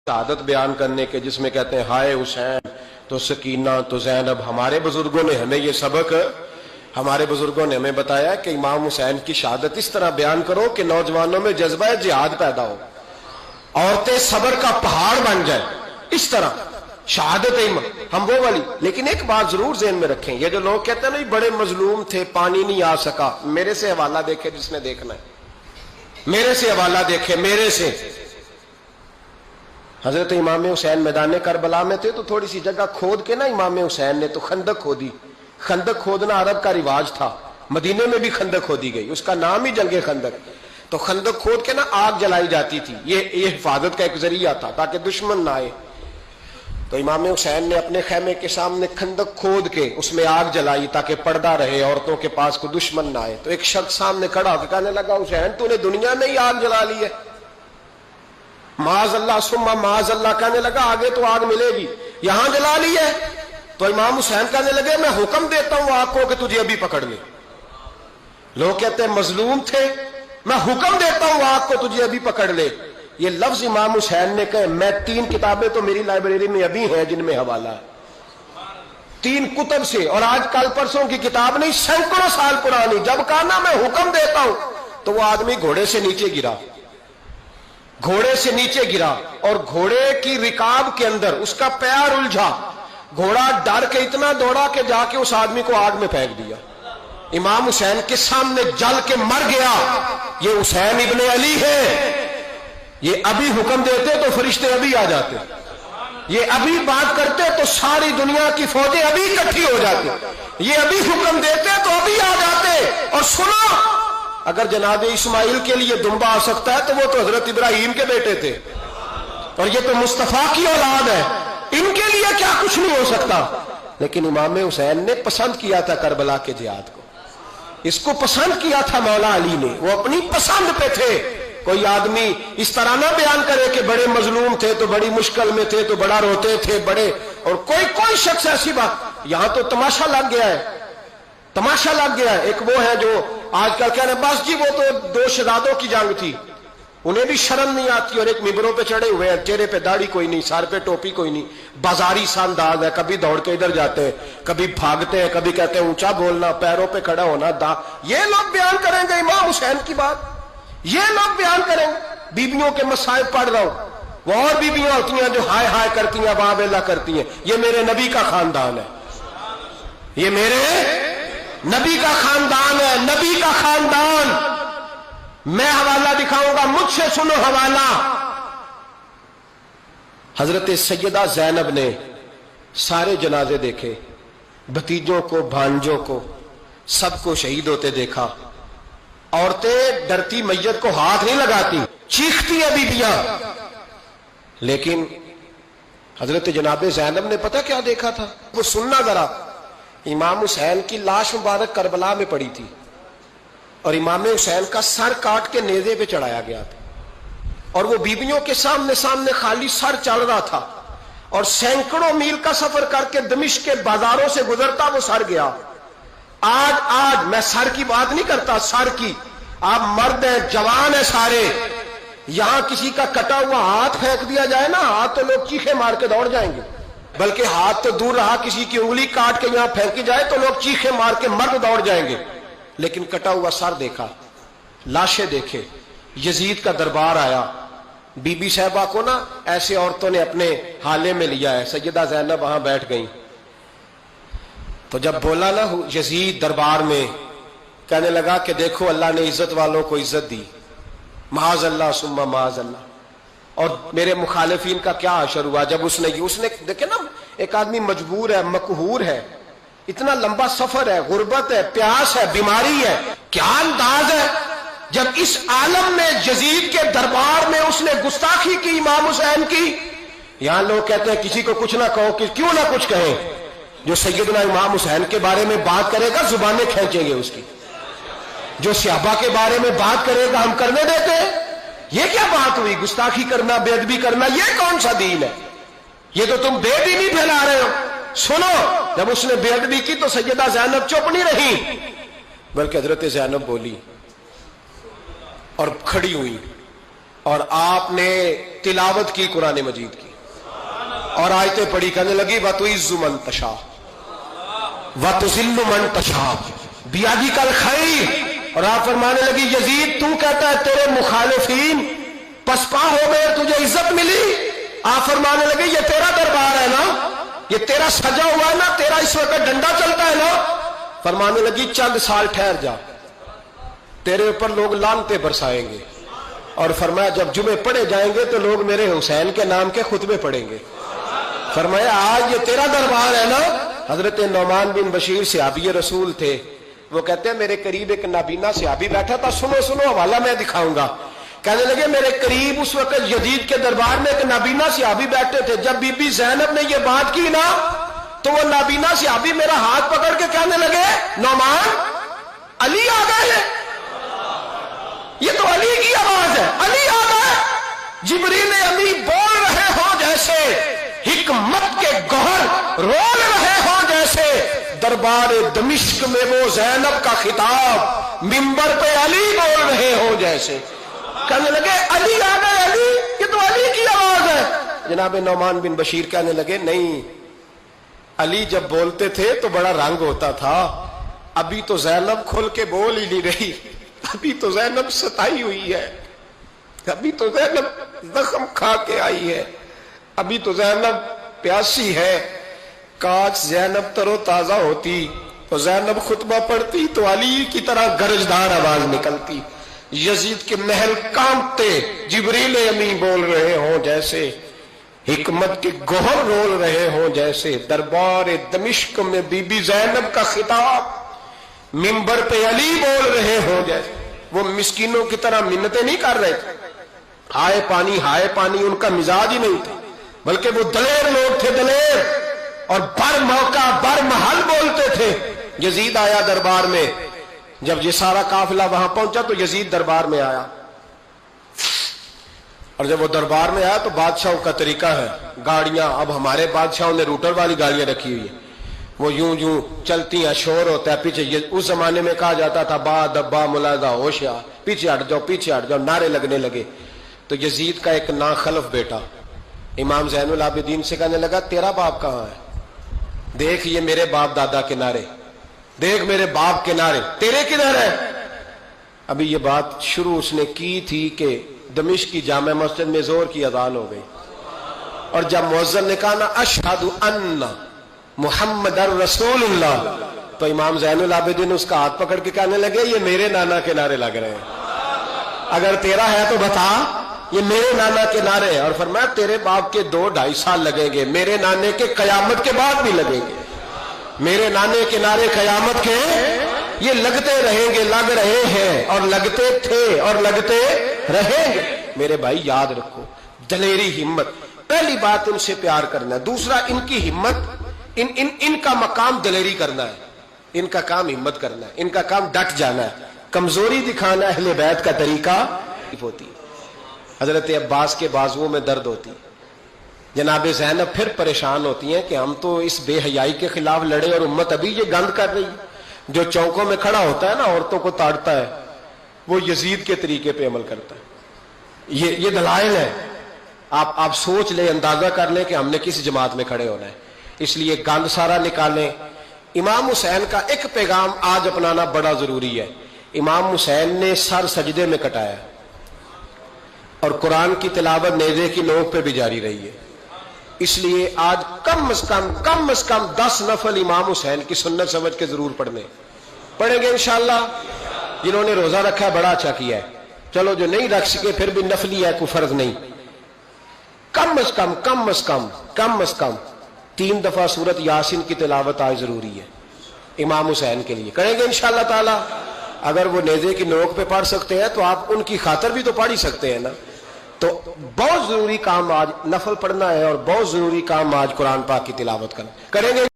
शहादत बयान करने के, जिसमें कहते हैं हाय हुसैन तो सकीना तो ज़ैनब। हमारे बुजुर्गों ने हमें ये सबक, हमारे बुजुर्गों ने हमें बताया कि इमाम हुसैन की शहादत इस तरह बयान करो कि नौजवानों में जज्बा जिहाद पैदा हो, औरतें सब्र का पहाड़ बन जाए। इस तरह शहादत हम वो वाली। लेकिन एक बात जरूर ज़हन में रखें, ये जो लोग कहते हैं ना बड़े मजलूम थे, पानी नहीं आ सका, मेरे से हवाला देखे जिसने देखना है, मेरे से हवाला देखे, मेरे से। हजरत इमाम हुसैन मैदान करबला में थे तो थोड़ी सी जगह खोद के ना इमाम हुसैन ने तो खंदक खोदी। खंदक खोदना अरब का रिवाज था, मदीने में भी खंदक खोदी गई, उसका नाम ही जंगे खंदक। तो खंदक खोद के ना आग जलाई जाती थी, ये हिफाजत का एक जरिया था ताकि दुश्मन ना आए। तो इमाम हुसैन ने अपने खैमे के सामने खंदक खोद के उसमें आग जलाई ताकि पर्दा रहे, औरतों के पास को दुश्मन ना आए। तो एक शख्स सामने खड़ा होकर कहने लगा, हुसैन तूने दुनिया में ही आग जला ली है। माज अल्लाह सुम्मा माज अल्लाह कहने लगा, आगे तो आग मिलेगी, यहां जला ली है। तो इमाम हुसैन कहने लगे, मैं हुक्म देता हूं आग को कि तुझे अभी पकड़ ले। लोग कहते हैं मजलूम थे, मैं हुक्म देता हूं आग को तुझे अभी पकड़ ले। ये लफ्ज इमाम हुसैन ने कहे। मैं 3 किताबें तो मेरी लाइब्रेरी में अभी हैं जिनमें हवाला है, 3 कुतब से, और आज कल परसों की किताब नहीं, सैकड़ों साल पुरानी। जब कहा ना मैं हुक्म देता हूं, तो वो आदमी घोड़े से नीचे गिरा, घोड़े से नीचे गिरा, और घोड़े की रिकाब के अंदर उसका पैर उलझा। घोड़ा डर के इतना दौड़ा कि जाके उस आदमी को आग में फेंक दिया। इमाम हुसैन के सामने जल के मर गया। ये हुसैन इब्ने अली है। ये अभी हुक्म देते तो फरिश्ते अभी आ जाते, ये अभी बात करते तो सारी दुनिया की फौजें अभी इकट्ठी हो जाती, ये अभी हुक्म देते तो अभी आ जाते। और सुनो, अगर जनाब इस्माइल के लिए दुम्बा आ सकता है तो वो तो हजरत इब्राहिम के बेटे थे, और ये तो मुस्तफा की औलाद है, इनके लिए क्या कुछ नहीं हो सकता। लेकिन इमाम हुसैन ने पसंद किया था करबला के जिहाद को, इसको पसंद किया था मौला अली ने, वो अपनी पसंद पे थे। कोई आदमी इस तरह ना बयान करे कि बड़े मजलूम थे तो बड़ी मुश्किल में थे तो बड़ा रोते थे बड़े, और कोई शख्स ऐसी बात। यहां तो तमाशा लग गया है, तमाशा लग गया है। एक वो है जो आजकल कह रहे बस जी वो तो 2 शहजादों की जंग थी, उन्हें भी शर्म नहीं आती, और एक मिंबरों पे चढ़े हुए हैं, चेहरे पे दाढ़ी कोई नहीं, सर पे टोपी कोई नहीं, बाजारी सा अंदाज है, कभी दौड़ के इधर जाते हैं, कभी भागते हैं, कभी कहते हैं ऊंचा बोलना, पैरों पे खड़ा होना। ये लोग बयान करेंगे इमाम हुसैन की बात, ये लोग बयान करेंगे। बीबियों के मसाइब पढ़ रहा हूं, वो और बीबियां होती हैं जो हाय हाय करती हैं, वाह बेला करती हैं। ये मेरे नबी का खानदान है, ये मेरे नबी का खानदान है, नबी का खानदान। मैं हवाला दिखाऊंगा, मुझसे सुनो हवाला। हजरत सैयदा ज़ैनब ने सारे जनाजे देखे, भतीजों को, भांजों को, सबको शहीद होते देखा। औरतें डरती मैयत को हाथ नहीं लगाती, चीखती है बीबियां। लेकिन हजरत जनाब ज़ैनब ने पता क्या देखा था, वो सुनना जरा। इमाम हुसैन की लाश मुबारक करबला में पड़ी थी, और इमाम हुसैन का सर काट के नेज़े पे चढ़ाया गया था, और वो बीबियों के सामने सामने खाली सर चल रहा था, और सैकड़ों मील का सफर करके दमिश्क के बाजारों से गुजरता वो सर गया। आज मैं सर की बात नहीं करता, सर की, आप मर्द हैं, जवान है सारे, यहां किसी का कटा हुआ हाथ फेंक दिया जाए ना, हाथ तो लोग चीखे मार के दौड़ जाएंगे, बल्कि हाथ तो दूर रहा, किसी की उंगली काट के यहां फेंकी जाए तो लोग चीखे मार के मर्द दौड़ जाएंगे। लेकिन कटा हुआ सर देखा, लाशें देखे। यजीद का दरबार आया, बीबी साहबा को ना ऐसे औरतों ने अपने हाले में लिया है, सैयदा ज़ैनब वहां बैठ गई। तो जब बोला ना यजीद दरबार में, कहने लगा कि देखो अल्लाह ने इज्जत वालों को इज्जत दी, माज अल्लाह सुम्मा माज अल्लाह। और मेरे मुखालिफिन का क्या असर हुआ जब उसने देखे ना, एक आदमी मजबूर है, मकहूर है, इतना लंबा सफर है, गुर्बत है, प्यास है, बीमारी है, क्या अंदाज है जब इस आलम में यजीद के दरबार में उसने गुस्ताखी की इमाम हुसैन की। यहां लोग कहते हैं किसी को कुछ ना कहो, कि क्यों ना कुछ कहें, जो सैयदना इमाम हुसैन के बारे में बात करेगा जुबानें खींचेंगे उसकी, जो सहाबा के बारे में बात करेगा हम करने देते हैं। ये क्या बात हुई, गुस्ताखी करना, बेअदबी करना, ये कौन सा दीन है? ये तो तुम बेदीनी फैला रहे हो। सुनो, जब उसने बेअदबी की तो सैयदा ज़ैनब चुप नहीं रही, बल्कि हजरत ज़ैनब बोली और खड़ी हुई। اور آپ نے تلاوت کی قرآن مجید کی اور آیتیں پڑھی، کہنے لگی وَتُعِزُّ مَن تَشَاءُ وَتُذِلُّ مَن تَشَاءُ بِیَدِکَ الْخَیْرُ، اور آپ فرمانے لگی یزید تو کہتا ہے تیرے مخالفین پسپا ہو گئے، تجھے عزت ملی. آپ فرمانے لگے یہ تیرا دربار ہے نا، یہ تیرا سجا ہوا ہے نا، تیرا اس وقت ڈنڈا چلتا ہے نا. فرمانے لگی چند سال ٹھہر جا، تیرے اوپر لوگ لعنتیں برسائیں گے. اور فرمایا جب جمعے پڑھے جائیں گے تو لوگ میرے حسین کے نام کے خطبے پڑھیں گے. فرمایا آج یہ تیرا دربار ہے نا. حضرت نعمان بن بشیر صحابی رسول تھے، وہ کہتے ہیں میرے قریب ایک نابینا صحابی بیٹھا تھا، سنو سنو حوالہ میں دکھاؤں گا. کہنے لگے میرے قریب اس وقت یزید کے دربار میں ایک نابینا صحابی بیٹھے تھے، جب بی بی زینب نے یہ بات کی نا تو وہ نابینا صحابی میرا ہاتھ پکڑ کے کہنے لگے نعمان علی آ گئے، یہ تو علی کی آواز ہے، علی آ گئے. جبریل امی بول رہے ہوں جیسے، حکمت کے گوہر رول رہے ہوں جیسے، دربار دمشق میں وہ زینب کا خطاب منبر پہ علی بول رہے ہوں جیسے. کہنے لگے علی آ گئے، علی، یہ تو علی کی آواز ہے. جناب نعمان بن بشیر کہنے لگے نہیں، علی جب بولتے تھے تو بڑا رنگ ہوتا تھا، ابھی تو زینب کھل کے بول ہی نہیں رہی، ابھی تو زینب ستائی ہوئی ہے، ابھی تو زینب زخم کھا کے آئی ہے، ابھی تو زینب پیاسی ہے. کاش زینب تر و تازہ ہوتی تو زینب خطبہ پڑھتی تو علی کی طرح گرجدار آواز نکلتی. یزید کے محل کانپتے، جبریل امی بول رہے ہوں جیسے، حکمت کے گوہر رول رہے ہوں جیسے، دربار دمشق میں بی بی زینب کا خطاب منبر پہ علی بول رہے ہوں جیسے. وہ مسکینوں کی طرح منتیں نہیں کر رہے تھے، ہائے پانی ان کا مزاج ہی نہیں تھا، بلکہ وہ دلیر لوگ تھے، دلیر، اور بر موقع بر محل بولتے تھے. یزید آیا دربار میں، جب یہ سارا قافلہ وہاں پہنچا تو یزید دربار میں آیا، اور جب وہ دربار میں آیا تو بادشاہوں کا طریقہ ہے، گاڑیاں اب ہمارے بادشاہوں نے روٹر والی گاڑیاں رکھی ہوئی ہیں، وہ یوں چلتی ہیں، شور ہوتا ہے پیچھے. اس زمانے میں کہا جاتا تھا با دبا ملاحظہ ہوشیا، پیچھے ہٹ جاؤ، نعرے لگنے لگے. تو یزید کا ایک ناخلف بیٹا امام زین العابدین سے کہنے لگا تیرا باپ کہاں ہے؟ دیکھ یہ میرے باپ دادا کے نعرے، دیکھ میرے باپ کے نعرے، تیرے کدھر ہے؟ ابھی یہ بات شروع اس نے کی تھی کہ دمشق کی جامع مسجد میں زور کی اذان ہو گئی، اور جب مؤذن نے کہا نا اشہد ان محمد رسول اللہ، تو امام زین العابدین اس کا ہاتھ پکڑ کے کہنے لگے یہ میرے نانا کے نعرے لگ رہے ہیں، اگر تیرا ہے تو بتا، یہ میرے نانا کے نعرے ہیں. اور فرمایا تیرے باپ کے 2-2.5 سال لگیں گے، میرے نانے کے قیامت کے بعد بھی لگیں گے، میرے نانے کے نعرے قیامت کے یہ لگتے رہیں گے، لگ رہے ہیں اور لگتے تھے اور لگتے رہیں گے. میرے بھائی یاد رکھو، دلیری، ہمت، پہلی بات ان سے پیار کرنا ہے، دوسرا ان کی ہمت، ان کا مقام دلیری کرنا ہے، ان کا کام ہمت کرنا ہے، ان کا کام ڈٹ جانا ہے. کمزوری دکھانا اہل بیت کا طریقہ ہوتی. حضرت عباس کے بازوؤں میں درد ہوتی، جناب زینب پھر پریشان ہوتی ہیں کہ ہم تو اس بے حیائی کے خلاف لڑے اور امت ابھی یہ گند کر رہی. جو چوکوں میں کھڑا ہوتا ہے نا عورتوں کو تاڑتا ہے، وہ یزید کے طریقے پہ عمل کرتا ہے. یہ دلائل ہے، آپ سوچ لیں، اندازہ کر لیں کہ ہم نے کس جماعت میں کھڑے ہونا ہے. اس لیے گند سارا نکالیں. امام حسین کا ایک پیغام آج اپنانا بڑا ضروری ہے. امام حسین نے سر سجدے میں کٹایا اور قرآن کی تلاوت نیزے کی نوک پہ بھی جاری رہی ہے. اس لیے آج کم از کم 10 نفل امام حسین کی سنت سمجھ کے ضرور پڑھیں گے انشاءاللہ. جنہوں نے روزہ رکھا ہے بڑا اچھا کیا ہے، چلو جو نہیں رکھ سکے پھر بھی نفلی ہے، کوئی فرض نہیں. کم از کم 3 دفعہ سورت یاسین کی تلاوت آج ضروری ہے امام حسین کے لیے. کریں گے انشاءاللہ تعالی. اگر وہ نیزے کی نوک پہ پڑھ سکتے ہیں تو آپ ان کی خاطر بھی تو پڑھ ہی سکتے ہیں نا. تو بہت ضروری کام آج نفل پڑھنا ہے، اور بہت ضروری کام آج قرآن پاک کی تلاوت کرنا. کریں گے